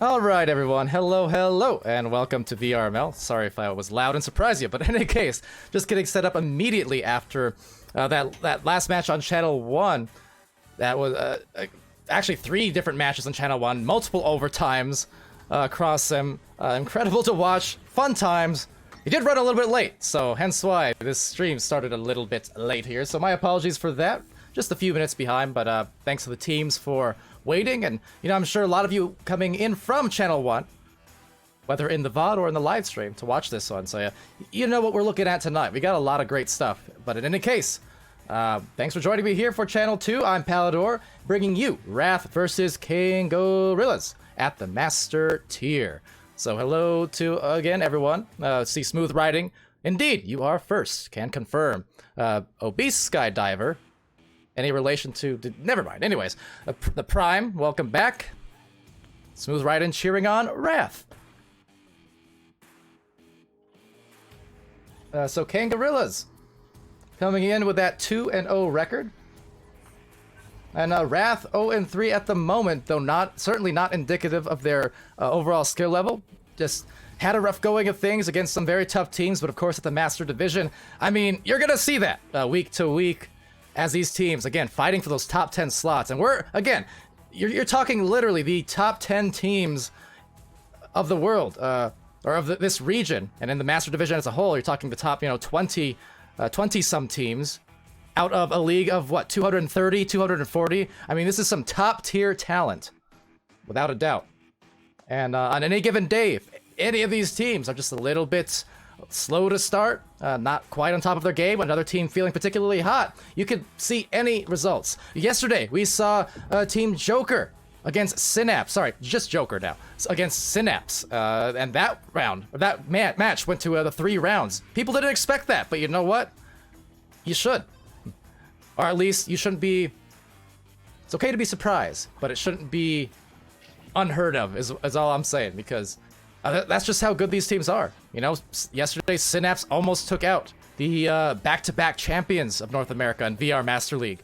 Alright everyone, hello, and welcome to VRML. Sorry if I was loud and surprised you, but in any case, just getting set up immediately after that last match on Channel 1. That was actually 3 different matches on Channel 1, multiple overtimes across them. Incredible to watch, fun times. It did run a little bit late, so hence why this stream started a little bit late here, so my apologies for that. Just a few minutes behind, but thanks to the teams for waiting, and I'm sure a lot of you coming in from Channel 1, whether in the VOD or in the live stream, to watch this one, so yeah, you know what we're looking at tonight. We got a lot of great stuff, but in any case, thanks for joining me here for Channel 2. I'm Palidore, bringing you Wrath versus Kangorillaz at the Master Tier. So hello to, again, everyone. See Smooth Riding. Indeed, you are first, can confirm. Obese Skydiver. Any relation to... Never mind. Anyways, the Prime, welcome back. Smooth Riding cheering on Wrath. So Kangorillaz coming in with that 2-0 record. And Wrath 0-3 at the moment, though certainly not indicative of their overall skill level. Just had a rough going of things against some very tough teams, but of course at the Master Division, I mean, you're gonna see that week to week. As these teams, again, fighting for those top 10 slots. And we're, again, you're talking literally the top 10 teams of the world, or of this region. And in the Master Division as a whole, you're talking the top, 20-some teams out of a league of, what, 230, 240? I mean, this is some top-tier talent, without a doubt. And on any given day, if any of these teams are just a little bit slow to start, not quite on top of their game, another team feeling particularly hot, you could see any results. Yesterday, we saw Team Joker against Synapse. Sorry, just Joker now. Against Synapse. And that match went to the 3 rounds. People didn't expect that, but you know what? You should. Or at least you shouldn't be... It's okay to be surprised, but it shouldn't be unheard of, is all I'm saying, because... that's just how good these teams are. Yesterday, Synapse almost took out the back-to-back champions of North America in VR Master League.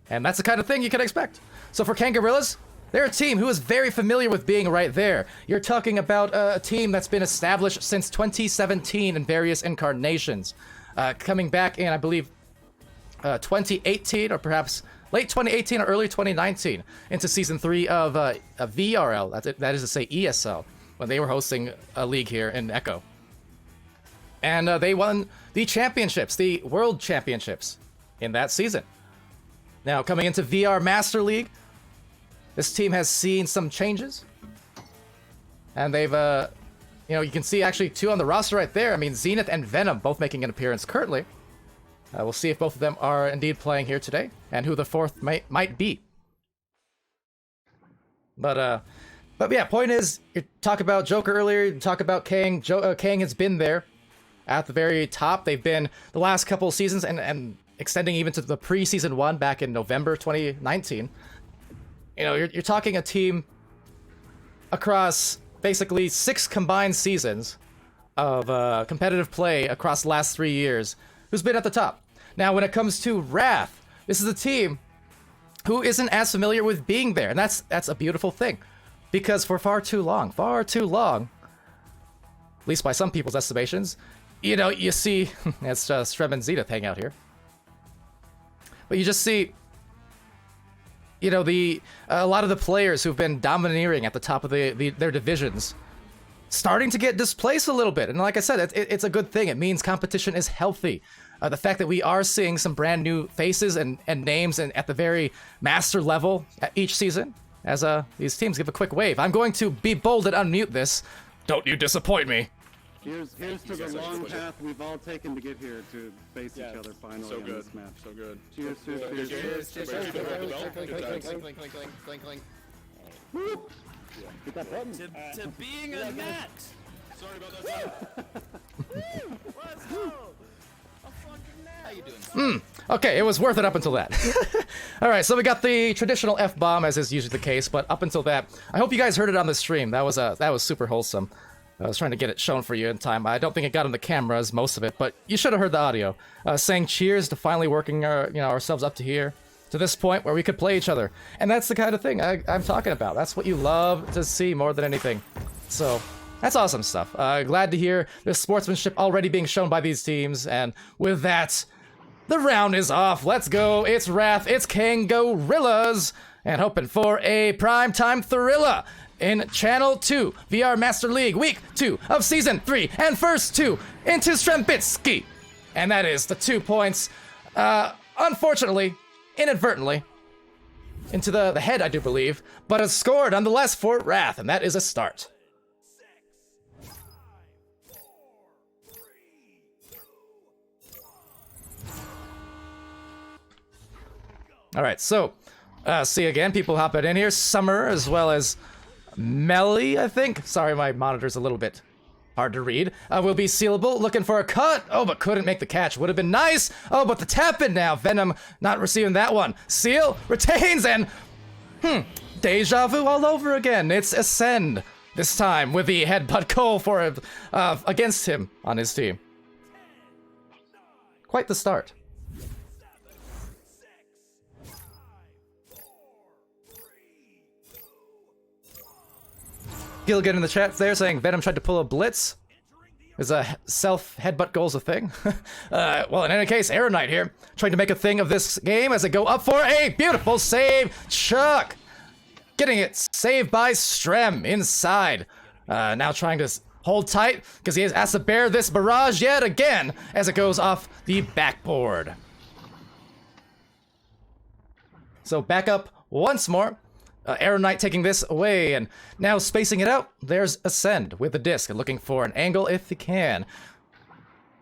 And that's the kind of thing you can expect. So for Kangorillaz, they're a team who is very familiar with being right there. You're talking about a team that's been established since 2017 in various incarnations. Coming back in, I believe, 2018, or perhaps... late 2018 or early 2019 into Season 3 of VRL, that is to say ESL, when they were hosting a league here in Echo. And they won the championships, the World Championships, in that season. Now, coming into VR Master League, this team has seen some changes. And they've, you can see actually 2 on the roster right there. I mean, Zenith and Venom both making an appearance currently. We'll see if both of them are indeed playing here today, and who the 4th might be. But yeah, point is, you talk about Joker earlier, you talk about Kang. Kang has been there at the very top. They've been the last couple of seasons, and extending even to the pre-season 1 back in November 2019. You're talking a team across basically 6 combined seasons of competitive play across the last 3 years, who's been at the top. Now, when it comes to Wrath, this is a team who isn't as familiar with being there, and that's a beautiful thing, because for far too long, at least by some people's estimations, you see, it's Strem and Zenith hang out here, but you just see, a lot of the players who've been domineering at the top of their divisions starting to get displaced a little bit, and like I said, it's a good thing. It means competition is healthy. The fact that we are seeing some brand new faces and names at the very master level at each season, as these teams give a quick wave. I'm going to be bold and unmute this. Don't you disappoint me. Here's to the long path we've all taken to get here to face each other finally. So good, this match. so good. Cheers, cheers. Clink, clink. Hit that button. To being a net. Sorry about that. Let's go. How you doing? Okay, it was worth it up until that. Alright, so we got the traditional F-bomb, as is usually the case, but up until that, I hope you guys heard it on the stream. That was super wholesome. I was trying to get it shown for you in time. I don't think it got on the cameras, most of it, but you should have heard the audio. Saying cheers to finally working ourselves up to here, to this point where we could play each other. And that's the kind of thing I'm talking about. That's what you love to see more than anything. So that's awesome stuff. Glad to hear there's sportsmanship already being shown by these teams. And with that, the round is off. Let's go. It's Wrath. It's Kangorillaz. And hoping for a primetime thriller in Channel 2, VR Master League, Week 2 of Season 3, and first 2 into Strembitsky. And that is the 2 points, unfortunately, inadvertently, into the head, I do believe, but a score nonetheless for Wrath, and that is a start. All right, so, see again, people hopping in here. Summer, as well as Melly, I think. Sorry, my monitor's a little bit hard to read. Will be sealable, looking for a cut. Oh, but couldn't make the catch. Would have been nice. Oh, but the tap in now. Venom not receiving that one. Seal retains and, deja vu all over again. It's Ascend. This time with the headbutt goal for against him on his team. Quite the start. Gilligan in the chat there saying Venom tried to pull a blitz. Is a self headbutt goals a thing? Well, in any case, Arrow Knight here trying to make a thing of this game as they go up for a beautiful save. Chuck getting it saved by Strem inside. Now trying to hold tight because he has to bear this barrage yet again as it goes off the backboard. So back up once more. Arrow Knight taking this away, and now spacing it out, there's Ascend with the disc, looking for an angle if he can.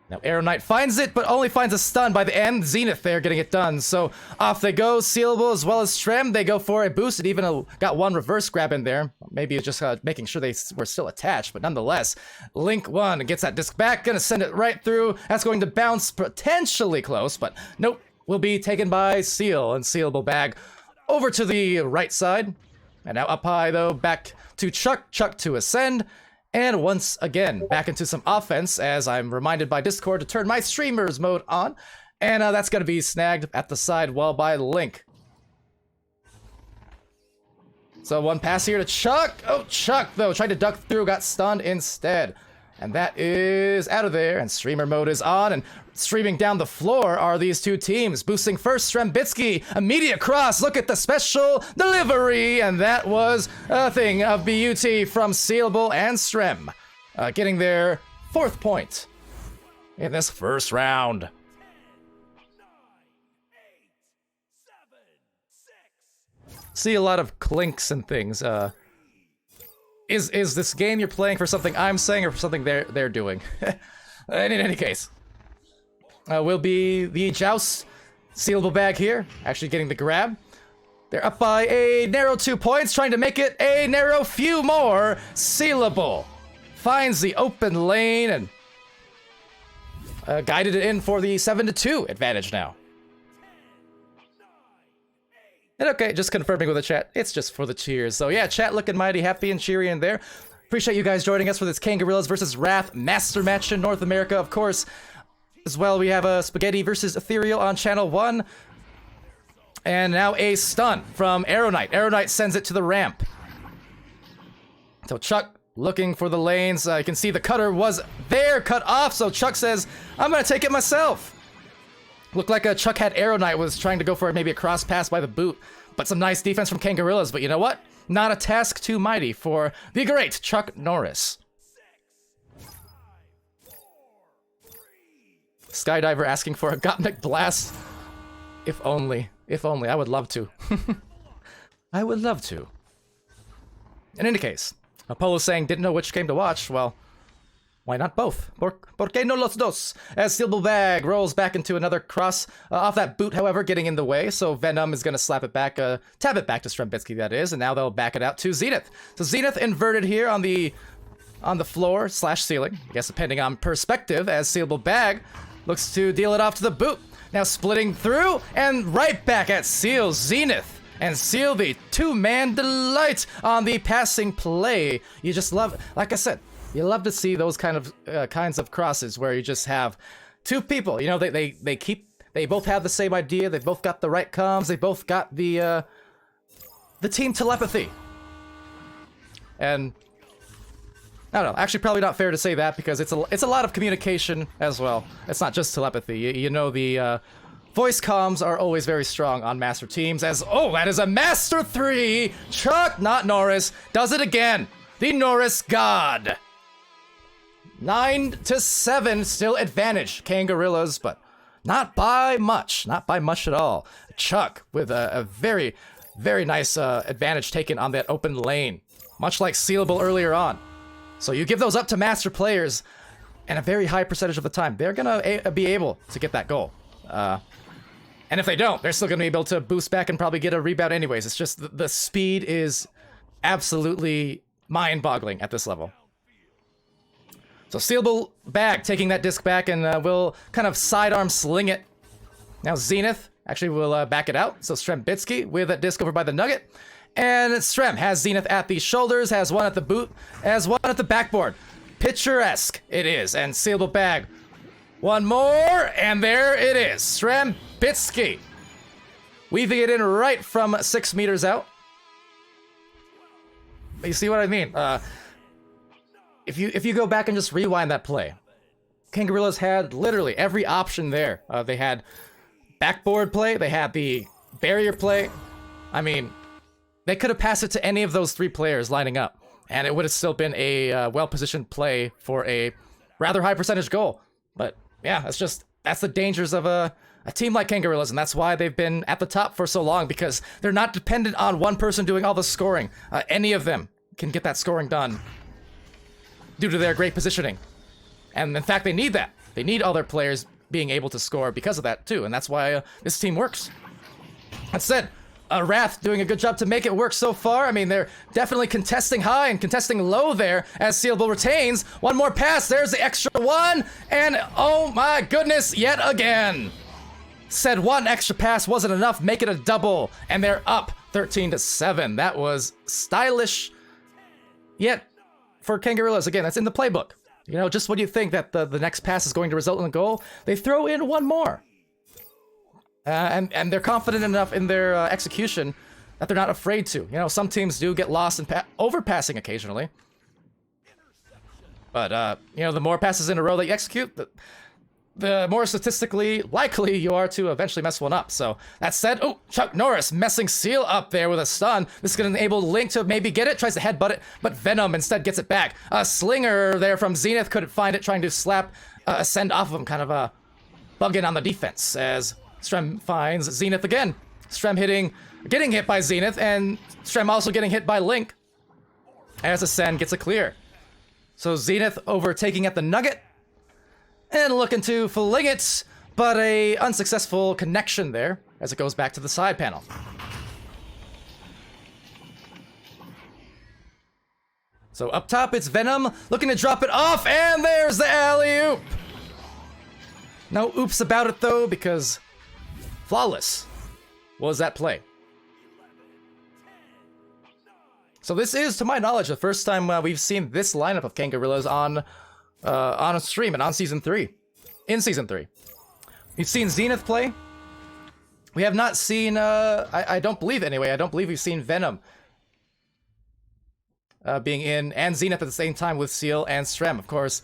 Now Arrow Knight finds it, but only finds a stun by the end. Zenith there getting it done, so off they go. Sealable as well as Strem, they go for a boost. It even got one reverse grab in there. Maybe it's just making sure they were still attached, but nonetheless, Link 1 gets that disc back, gonna send it right through. That's going to bounce potentially close, but nope, will be taken by Seal, and Sealable bag over to the right side, and now up high though, back to Chuck to Ascend, and once again, back into some offense as I'm reminded by Discord to turn my streamers mode on, and that's gonna be snagged at the side wall by Link. So one pass here to Chuck. Oh, Chuck though, tried to duck through, got stunned instead. And that is out of there, and streamer mode is on, and streaming down the floor are these two teams. Boosting first, Strembitsky, immediate cross, look at the special delivery, and that was a thing of beauty from Sealable and Strem. Getting their 4th point in this first round. See a lot of clinks and things. Is this game you're playing for something I'm saying or for something they're doing? In any case, will be the Joust. Sealable bag here, actually getting the grab. They're up by a narrow 2 points, trying to make it a narrow few more. Sealable finds the open lane and guided it in for the 7-2 advantage now. And okay, just confirming with the chat, it's just for the cheers. So yeah, chat looking mighty happy and cheery in there. Appreciate you guys joining us for this Kangorillaz versus Wrath Master Match in North America, of course. As well, we have a Spaghetti versus Ethereal on Channel 1. And now a stun from Arrow Knight. Arrow Knight sends it to the ramp. So Chuck looking for the lanes. You can see the cutter was there, cut off. So Chuck says, I'm gonna take it myself. Looked like Chuck had Arrow Knight was trying to go for maybe a cross pass by the boot. But some nice defense from Kangorillaz. But you know what? Not a task too mighty for the great Chuck Norris. Skydiver asking for a Gottmik blast. If only. If only. I would love to. I would love to. In any case, Apollo saying didn't know which game to watch. Well, why not both? Por qué no los dos? As Sealable Bag rolls back into another cross off that boot, however, getting in the way. So Venom is going to slap it back, tap it back to Strembitsky, that is. And now they'll back it out to Zenith. So Zenith inverted here on the floor / ceiling. I guess depending on perspective, as Sealable Bag looks to deal it off to the boot. Now splitting through and right back at Seal. Zenith and Seal, the 2-man delight on the passing play. You just love, like I said, you love to see those kinds of crosses where you just have two people. You know, they keep They both have the same idea. They both got the right comms. They both got the team telepathy. And I don't know. Actually, probably not fair to say that because it's a lot of communication as well. It's not just telepathy. You know, the voice comms are always very strong on Master teams. As that is a Master 3. Chuck, not Norris, does it again. The Norris God. 9-7, still advantage Kangorillaz, but not by much. Not by much at all. Chuck with a very, very nice advantage taken on that open lane, much like Sealable earlier on. So you give those up to Master players, and a very high percentage of the time, they're gonna be able to get that goal. And if they don't, they're still gonna be able to boost back and probably get a rebound anyways. It's just the speed is absolutely mind-boggling at this level. So Sealable Bag taking that disc back and will kind of sidearm sling it. Now Zenith actually will back it out. So Strembitsky with that disc over by the Nugget. And Strem has Zenith at the shoulders, has one at the boot, has one at the backboard. Picturesque it is. And Sealable Bag. One more, and there it is. Strembitsky. Weaving it in right from 6 meters out. You see what I mean? If you go back and just rewind that play, Kangorillaz had literally every option there. They had backboard play, they had the barrier play. I mean, they could have passed it to any of those 3 players lining up, and it would have still been a well-positioned play for a rather high percentage goal. But yeah, that's the dangers of a team like Kangorillaz, and that's why they've been at the top for so long, because they're not dependent on one person doing all the scoring. Any of them can get that scoring done due to their great positioning. And in fact, they need that. They need all their players being able to score because of that too, and that's why this team works. That said, Wrath doing a good job to make it work so far. I mean, they're definitely contesting high and contesting low there as Sealable retains. One more pass, there's the extra one, and oh my goodness, yet again. Said one extra pass wasn't enough, make it a double, and they're up 13-7. That was stylish, yet for Kangorillaz, again, that's in the playbook. You know, just when you think that the next pass is going to result in a goal, they throw in one more. And they're confident enough in their execution that they're not afraid to. You know, some teams do get lost in overpassing occasionally. But, you know, the more passes in a row that you execute, the more statistically likely you are to eventually mess one up. So, that said, Chuck Norris messing Seal up there with a stun. This is going to enable Link to maybe get it, tries to headbutt it, but Venom instead gets it back. A Slinger there from Zenith couldn't find it, trying to slap Ascend off of him, kind of bugging on the defense as Strem finds Zenith again. Strem getting hit by Zenith, and Strem also getting hit by Link as Ascend gets a clear. So Zenith overtaking at the Nugget and looking to fling it, but a unsuccessful connection there as it goes back to the side panel. So up top, it's Venom looking to drop it off, and there's the alley-oop. No oops about it though, because flawless was that play. So this is, to my knowledge, the first time we've seen this lineup of Kangorillaz on a stream and on Season 3. In Season 3. We've seen Zenith play. We have not seen, I don't believe anyway, I don't believe we've seen Venom being in, and Zenith at the same time with Seal and Strem. Of course,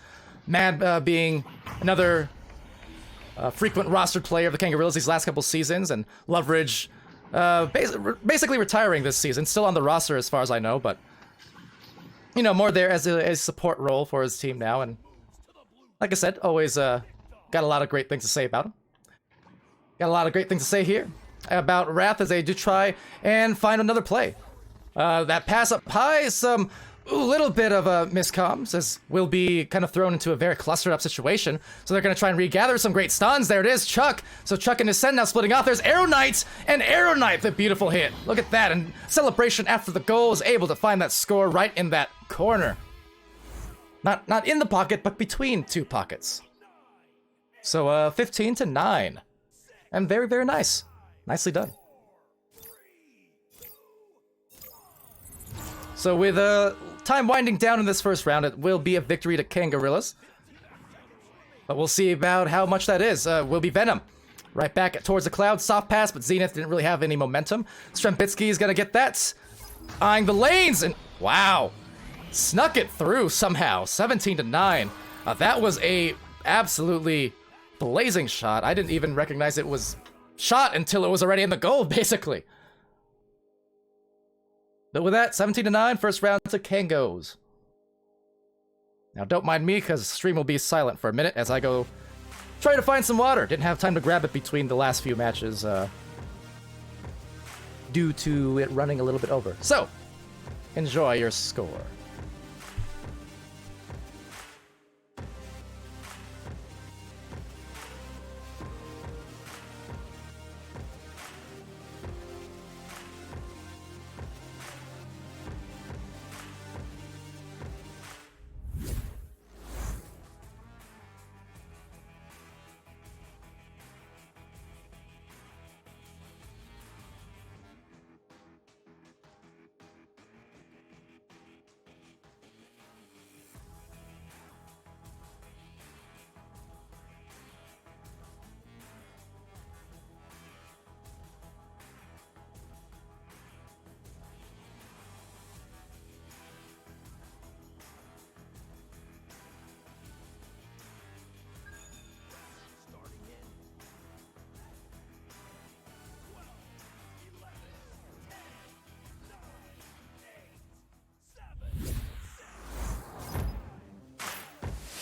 Mad being another frequent rostered player of the Kangorillaz these last couple seasons, and Loveridge basically retiring this season, still on the roster as far as I know, but you know, more there as a support role for his team now. And like I said, always got a lot of great things to say about him. Got a lot of great things to say here about Wrath as they do try and find another play. That pass up high, some little bit of a miscomms, as will be kind of thrown into a very clustered up situation. So they're going to try and regather some great stuns. There it is, Chuck. So Chuck and Ascend now splitting off. There's Arrow Knight, and Arrow Knight, the beautiful hit. Look at that, and Celebration after the goal is able to find that score right in that corner. Not in the pocket, but between two pockets. So 15-9. And very, very nice. Nicely done. So with time winding down in this first round, it will be a victory to Kangorillaz. But we'll see about how much that is. Will be Venom Right back towards the cloud. Soft pass, but Zenith didn't really have any momentum. Strembitsky is going to get that. Eyeing the lanes, and wow. Snuck it through somehow. 17-9. That was a absolutely blazing shot. I didn't even recognize it was shot until it was already in the goal, basically. But with that, 17-9, first round to Kangos. Now, don't mind me, because stream will be silent for a minute as I go try to find some water. Didn't have time to grab it between the last few matches due to it running a little bit over. So, enjoy your score.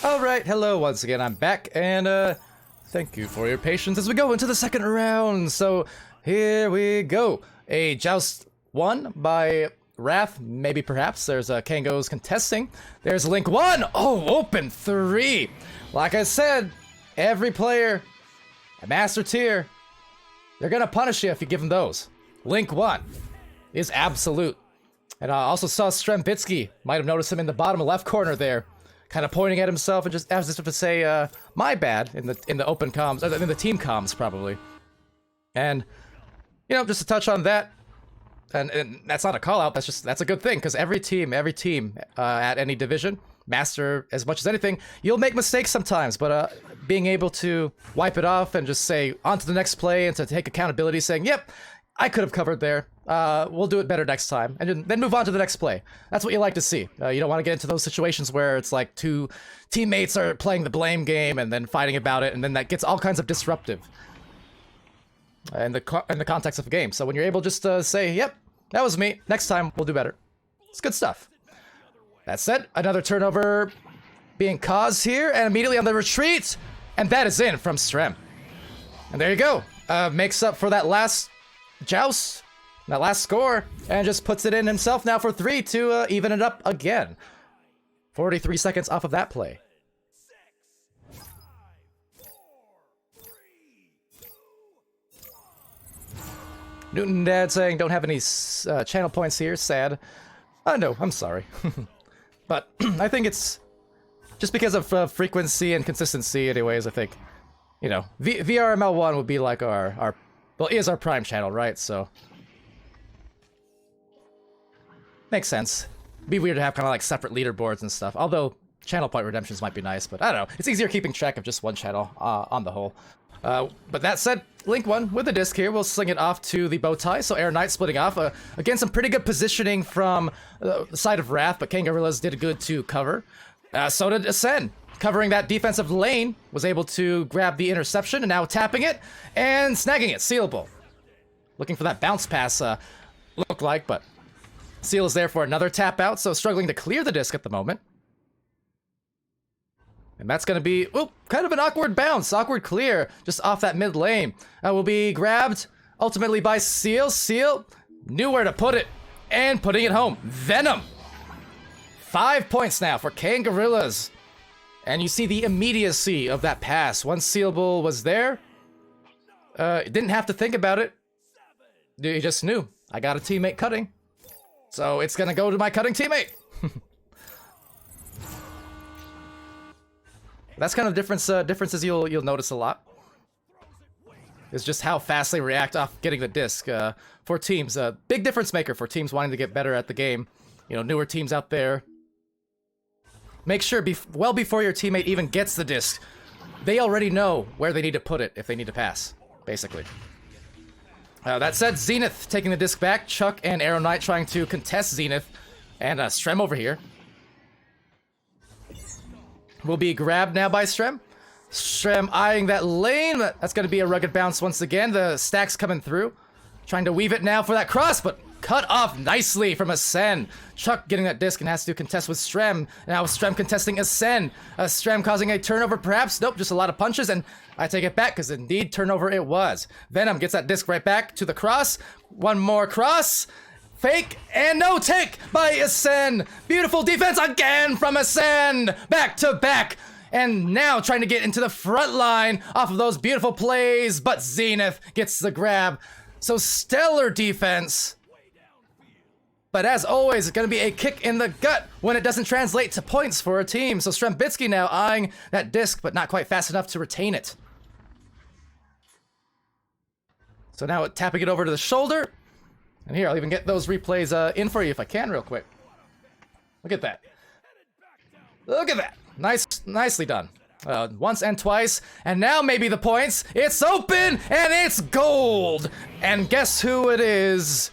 Alright, hello once again, I'm back, and thank you for your patience as we go into the second round. So, here we go. A joust won by Wrath, maybe perhaps. There's Kangos contesting. There's Link 1! Oh, open 3! Like I said, every player, a master tier, they're gonna punish you if you give them those. Link 1 is absolute. And I also saw Strembitsky, might have noticed him in the bottom left corner there, kind of pointing at himself and just as if to say, my bad, in the open comms, in the team comms, probably. And, you know, just to touch on that, and that's not a call-out, that's a good thing, because every team, at any division, master as much as anything, you'll make mistakes sometimes, but being able to wipe it off and just say, on to the next play, and to take accountability, saying, yep, I could have covered there. We'll do it better next time, and then move on to the next play. That's what you like to see. You don't want to get into those situations where it's like two teammates are playing the blame game and then fighting about it, and then that gets all kinds of disruptive in the context of the game. So when you're able just to say, yep, that was me, next time we'll do better. It's good stuff. That said, another turnover being caused here, and immediately on the retreat, and that is in from Strem. And there you go. Makes up for that last joust, that last score, and just puts it in himself now for 3 to even it up again. 43 seconds off of that play. Newton Dad saying don't have any channel points here, sad. No, I'm sorry. But I think it's just because of frequency and consistency anyways. I think, you know, VRML 1 would be like our well, is our prime channel, right? So makes sense. Be weird to have kind of like separate leaderboards and stuff. Although channel point redemptions might be nice, but I don't know. It's easier keeping track of just one channel on the whole. But that said, Link 1 with the disc here. We'll sling it off to the bow tie. So Air Knight splitting off. Again, some pretty good positioning from the side of Wrath, but Kangorillaz did good to cover. So did Ascend. Covering that defensive lane, was able to grab the interception, and now tapping it, and snagging it, Sealable. Looking for that bounce pass, looked like, but Seal is there for another tap out, so struggling to clear the disc at the moment. And that's gonna be, oop, kind of an awkward bounce, awkward clear, just off that mid lane. Will be grabbed, ultimately by Seal. Seal knew where to put it, and putting it home. Venom! 5 points now for Kangorillaz. And you see the immediacy of that pass. Once Sealable was there, didn't have to think about it. He just knew, I got a teammate cutting. So it's gonna go to my cutting teammate. That's kind of differences you'll notice a lot. Is just how fast they react off getting the disc. For teams, big difference maker for teams wanting to get better at the game. You know, newer teams out there. Make sure, well before your teammate even gets the disc, they already know where they need to put it if they need to pass. basically. That said, Zenith taking the disc back. Chuck and Arrow Knight trying to contest Zenith. And Strem over here will be grabbed now by Strem. Strem eyeing that lane. That's going to be a rugged bounce once again. The stack's coming through. Trying to weave it now for that cross, but cut off nicely from Ascend. Chuck getting that disc and has to contest with Strem. Now Strem contesting Ascend. Strem causing a turnover perhaps. Nope, just a lot of punches, and I take it back because indeed turnover it was. Venom gets that disc right back to the cross. One more cross. Fake and no take by Ascend. Beautiful defense again from Ascend. Back to back. And now trying to get into the front line off of those beautiful plays, but Zenith gets the grab. So stellar defense. But as always, it's going to be a kick in the gut when it doesn't translate to points for a team. So Strembitsky now eyeing that disc, but not quite fast enough to retain it. So now tapping it over to the shoulder. And here, I'll even get those replays in for you if I can real quick. Look at that. Look at that. Nicely done. Once and twice, and now maybe the points. It's open, and it's gold. And guess who it is?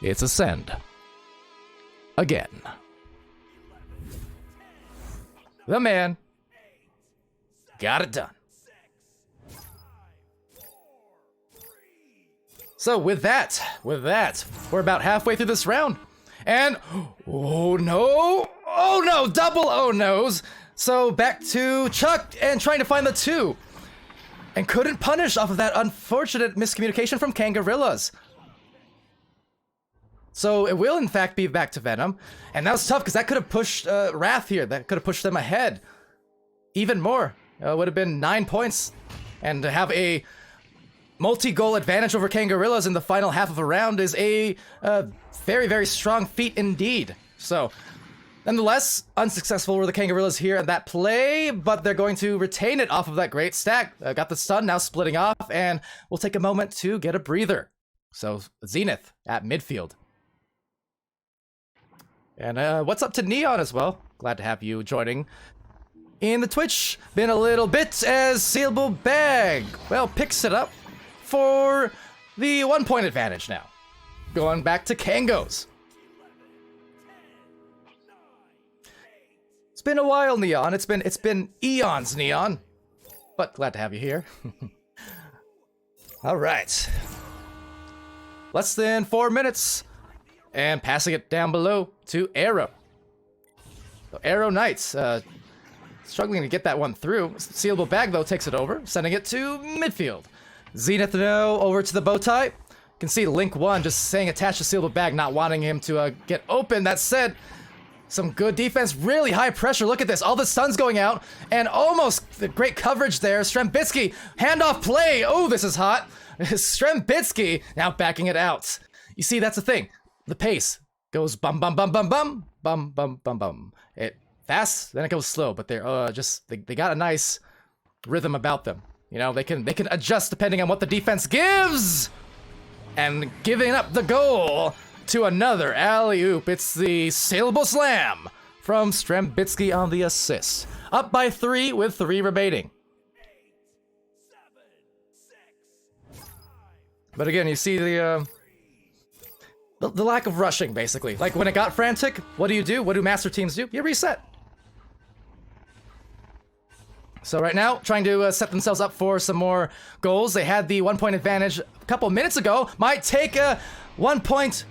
It's Ascend. Again. The man got it done. So with that, we're about halfway through this round. And, oh no, double oh no's. So back to Chuck and trying to find the 2. And couldn't punish off of that unfortunate miscommunication from Kangorillaz. So it will in fact be back to Venom. And that was tough because that could have pushed Wrath here. That could have pushed them ahead. Even more. Would have been 9 points. And to have a multi-goal advantage over Kangorillaz in the final half of a round is a very, very strong feat indeed. So, nonetheless, unsuccessful were the Kangorillaz here at that play, but they're going to retain it off of that great stack. Got the stun, now splitting off, and we'll take a moment to get a breather. So, Zenith at midfield. And what's up to Neon as well? Glad to have you joining in the Twitch. Been a little bit as Sealable Bag, well, picks it up for the 1 point advantage now. Going back to Kangos. It's been a while, Neon. It's been eons, Neon. But glad to have you here. All right. Less than 4 minutes. And passing it down below to Arrow. So Arrow Knights, struggling to get that one through. Sealable Bag, though, takes it over, sending it to midfield. Zenith now over to the bow tie. You can see Link 1 just saying attached to Sealable Bag, not wanting him to get open. That said, some good defense, really high pressure. Look at this, all the stuns going out, and almost the great coverage there. Strembitsky, handoff play. Oh, this is hot. Strembitsky now backing it out. You see, that's the thing. The pace goes bum bum bum bum bum bum bum bum bum. It fast, then it goes slow, but they're just they got a nice rhythm about them. You know, they can adjust depending on what the defense gives. And giving up the goal to another alley-oop. It's the Sailable Slam from Strembitsky on the assist. Up by 3 with 3 remaining. But again, you see the lack of rushing, basically. Like, when it got frantic, what do? What do master teams do? You reset. So right now, trying to set themselves up for some more goals. They had the 1 point advantage a couple minutes ago. Might take a 1 point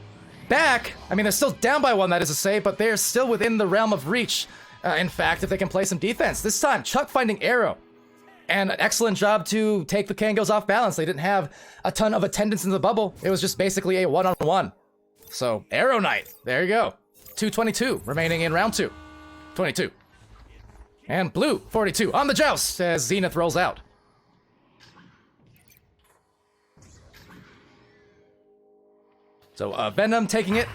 back. I mean, they're still down by 1, that is to say, but they're still within the realm of reach. In fact, if they can play some defense. This time, Chuck finding Arrow. And an excellent job to take the Kangos off balance. They didn't have a ton of attendance in the bubble. It was just basically a one-on-one. So, Arrow Knight, there you go. 222 remaining in round 2. 22. And Blue, 42, on the joust as Zenith rolls out. So, Venom taking it.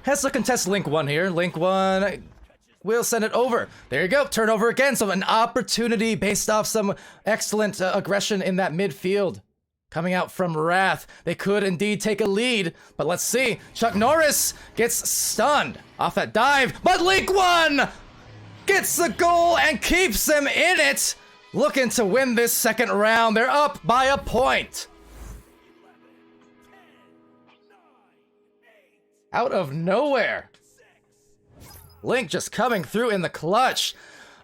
Has to contest Link 1 here. Link 1 will send it over. There you go, turnover again. So, an opportunity based off some excellent aggression in that midfield. Coming out from Wrath. They could indeed take a lead, but let's see. Chuck Norris gets stunned off that dive, but Link 1 gets the goal and keeps them in it looking to win this second round. They're up by a point. Out of nowhere. Link just coming through in the clutch.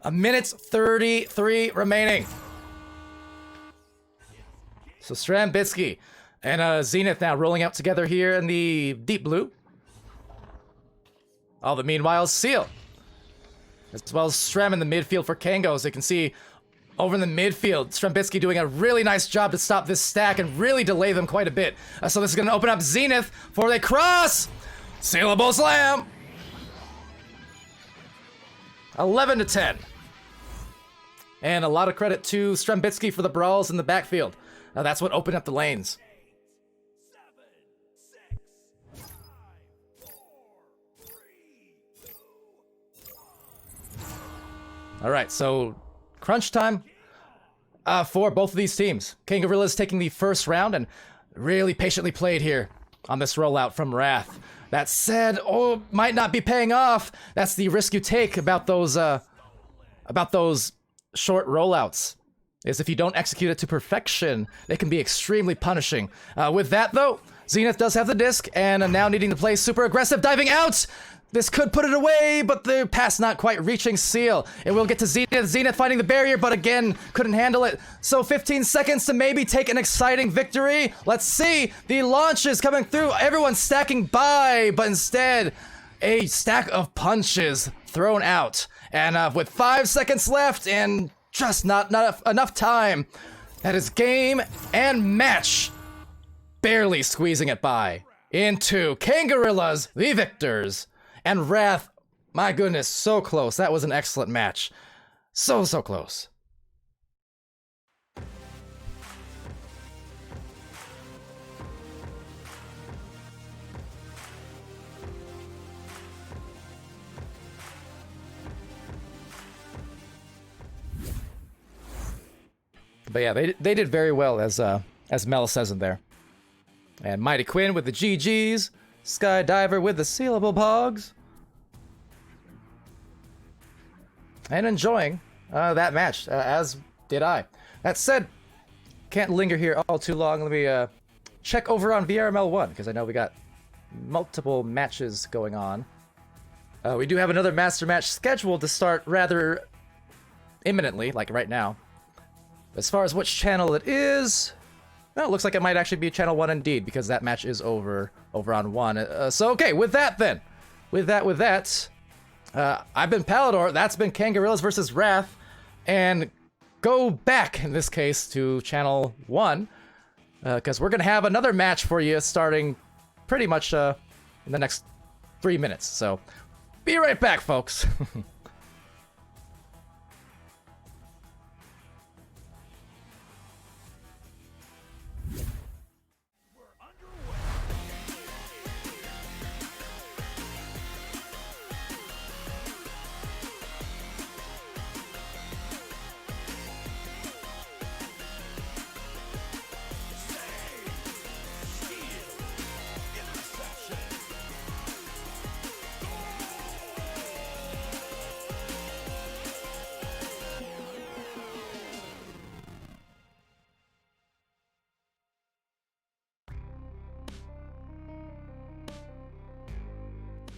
A minute 33 remaining. So Strambitsky and Zenith now rolling out together here in the deep blue. All the meanwhile, Seal. As well as Strem in the midfield for Kango. As you can see over in the midfield, Strambitsky doing a really nice job to stop this stack and really delay them quite a bit. So this is going to open up Zenith before they cross. Sealable slam. 11 to 10. And a lot of credit to Strambitsky for the brawls in the backfield. That's what opened up the lanes. 7, 6, 5, 4, 3, 2, 1. All right, so crunch time for both of these teams. Kangorillaz taking the first round and really patiently played here on this rollout from Wrath. That said, might not be paying off. That's the risk you take about those short rollouts. Is if you don't execute it to perfection, they can be extremely punishing. With that though, Zenith does have the disc and now needing to play super aggressive, diving out. This could put it away, but the pass not quite reaching Seal. It will get to Zenith. Zenith finding the barrier, but again, couldn't handle it. So 15 seconds to maybe take an exciting victory. Let's see. The launches coming through. Everyone's stacking by, but instead, a stack of punches thrown out. And with 5 seconds left and just not enough time, that is game and match. Barely squeezing it by into Kangorillaz, the victors. And Wrath, my goodness, so close. That was an excellent match. So close. But yeah, they did very well, as Mel says in there. And Mighty Quinn with the GGs. Skydiver with the sealable pogs. And enjoying that match, as did I. That said, can't linger here all too long. Let me check over on VRML 1, because I know we got multiple matches going on. We do have another master match scheduled to start rather imminently, like right now. As far as which channel it is, well, it looks like it might actually be channel 1 indeed, because that match is over on 1. So okay, with that then. With that, I've been Palidore, that's been Kangorillaz versus Wrath, and go back, in this case, to channel 1, because we're going to have another match for you starting pretty much in the next 3 minutes. So, be right back, folks.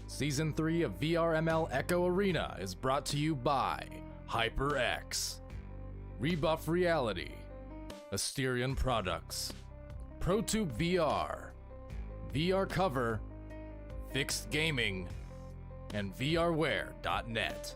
Season 3 of VRML Echo Arena is brought to you by HyperX, Rebuff Reality, Asterion Products, ProTube VR, VR Cover, Fixed Gaming, and VRware.net.